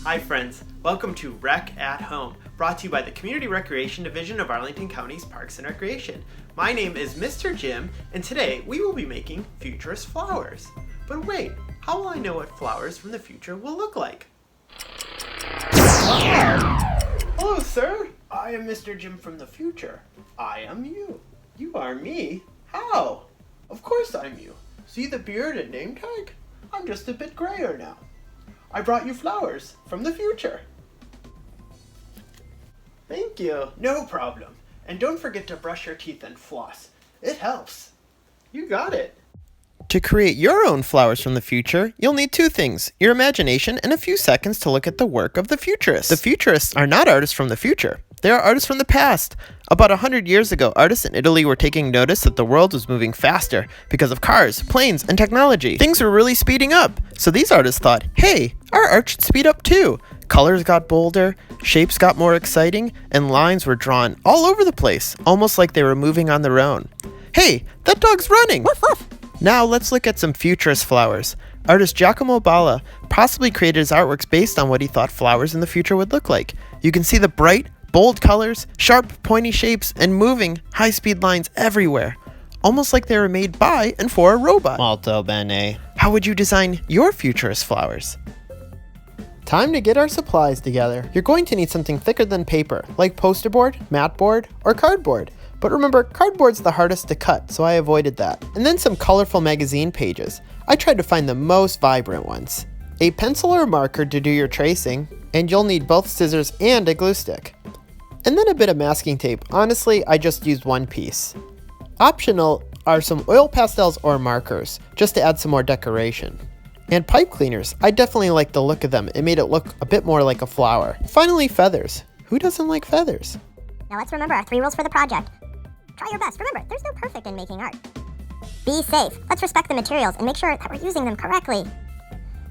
Hi friends, welcome to Rec at Home, brought to you by the Community Recreation Division of Arlington County's Parks and Recreation. My name is Mr. Jim, and today we will be making Futurist Flowers. But wait, how will I know what flowers from the future will look like? Hello sir, I am Mr. Jim from the future. I am you. You are me? How? Of course I'm you. See the beard and name tag? I'm just a bit grayer now. I brought you flowers from the future. Thank you. No problem. And don't forget to brush your teeth and floss. It helps. You got it. To create your own flowers from the future, you'll need two things, your imagination and a few seconds to look at the work of the Futurists. The Futurists are not artists from the future. They are artists from the past. About 100 years ago, artists in Italy were taking notice that the world was moving faster because of cars, planes, and technology. Things were really speeding up. So these artists thought, hey, our art should speed up too. Colors got bolder, shapes got more exciting, and lines were drawn all over the place, almost like they were moving on their own. Hey, that dog's running! Woof, woof. Now let's look at some Futurist flowers. Artist Giacomo Balla possibly created his artworks based on what he thought flowers in the future would look like. You can see the bright, bold colors, sharp, pointy shapes, and moving, high-speed lines everywhere. Almost like they were made by and for a robot. Molto bene. How would you design your Futurist flowers? Time to get our supplies together. You're going to need something thicker than paper, like poster board, mat board, or cardboard. But remember, cardboard's the hardest to cut, so I avoided that. And then some colorful magazine pages. I tried to find the most vibrant ones. A pencil or marker to do your tracing, and you'll need both scissors and a glue stick. And then a bit of masking tape. Honestly, I just used one piece. Optional are some oil pastels or markers, just to add some more decoration. And pipe cleaners. I definitely like the look of them. It made it look a bit more like a flower. Finally, feathers. Who doesn't like feathers? Now let's remember our 3 rules for the project. Try your best. Remember, there's no perfect in making art. Be safe. Let's respect the materials and make sure that we're using them correctly.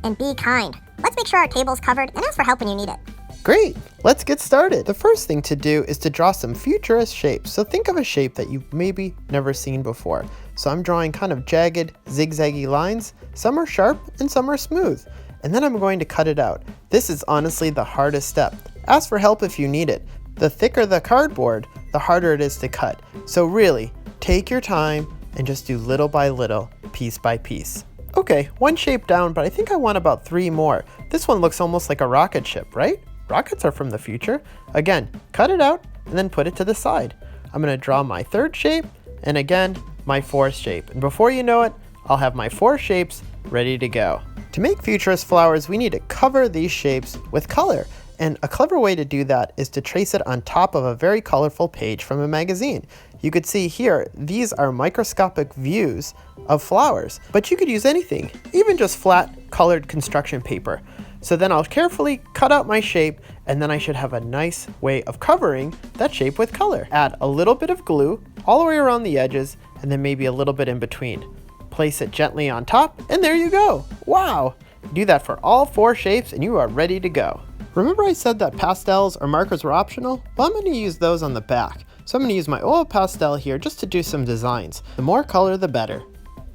And be kind. Let's make sure our table's covered and ask for help when you need it. Great, let's get started. The first thing to do is to draw some futurist shapes. So think of a shape that you've maybe never seen before. So I'm drawing kind of jagged, zigzaggy lines. Some are sharp and some are smooth. And then I'm going to cut it out. This is honestly the hardest step. Ask for help if you need it. The thicker the cardboard, the harder it is to cut. So really, take your time and just do little by little, piece by piece. Okay, one shape down, but I think I want about 3 more. This one looks almost like a rocket ship, right? Rockets are from the future. Again, cut it out and then put it to the side. I'm gonna draw my 3rd shape and again, my 4th shape. And before you know it, I'll have my 4 shapes ready to go. To make Futurist flowers, we need to cover these shapes with color. And a clever way to do that is to trace it on top of a very colorful page from a magazine. You could see here, these are microscopic views of flowers, but you could use anything, even just flat colored construction paper. So then I'll carefully cut out my shape, and then I should have a nice way of covering that shape with color. Add a little bit of glue all the way around the edges, and then maybe a little bit in between. Place it gently on top, and there you go. Wow! Do that for all 4 shapes, and you are ready to go. Remember I said that pastels or markers were optional? Well, I'm going to use those on the back. So I'm going to use my oil pastel here just to do some designs. The more color, the better.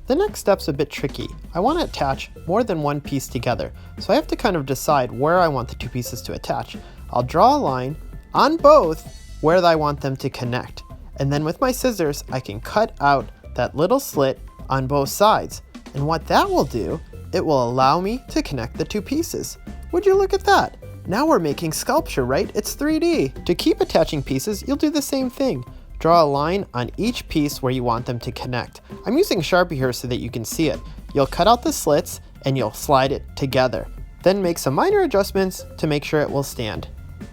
The next step's a bit tricky. I want to attach more than one piece together, so I have to kind of decide where I want the 2 pieces to attach. I'll draw a line on both where I want them to connect. And then with my scissors, I can cut out that little slit on both sides. And what that will do, it will allow me to connect the 2 pieces. Would you look at that? Now we're making sculpture, right? It's 3D. To keep attaching pieces, you'll do the same thing. Draw a line on each piece where you want them to connect. I'm using Sharpie here so that you can see it. You'll cut out the slits and you'll slide it together. Then make some minor adjustments to make sure it will stand.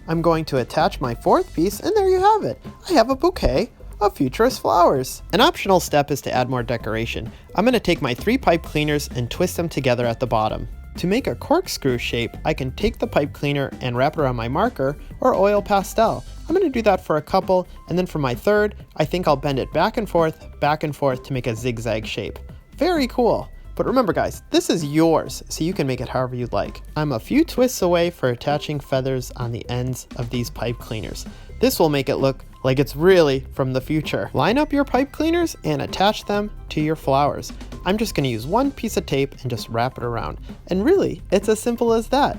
I'm going to attach my 4th piece and there you have it. I have a bouquet of Futurist flowers. An optional step is to add more decoration. I'm going to take my 3 pipe cleaners and twist them together at the bottom. To make a corkscrew shape, I can take the pipe cleaner and wrap it around my marker or oil pastel. I'm going to do that for a couple, and then for my 3rd, I think I'll bend it back and forth to make a zigzag shape. Very cool. But remember guys, this is yours, so you can make it however you'd like. I'm a few twists away for attaching feathers on the ends of these pipe cleaners. This will make it look like it's really from the future. Line up your pipe cleaners and attach them to your flowers. I'm just going to use one piece of tape and just wrap it around. And really, it's as simple as that.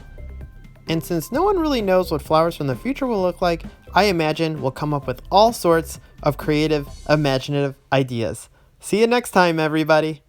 And since no one really knows what flowers from the future will look like, I imagine we'll come up with all sorts of creative, imaginative ideas. See you next time, everybody!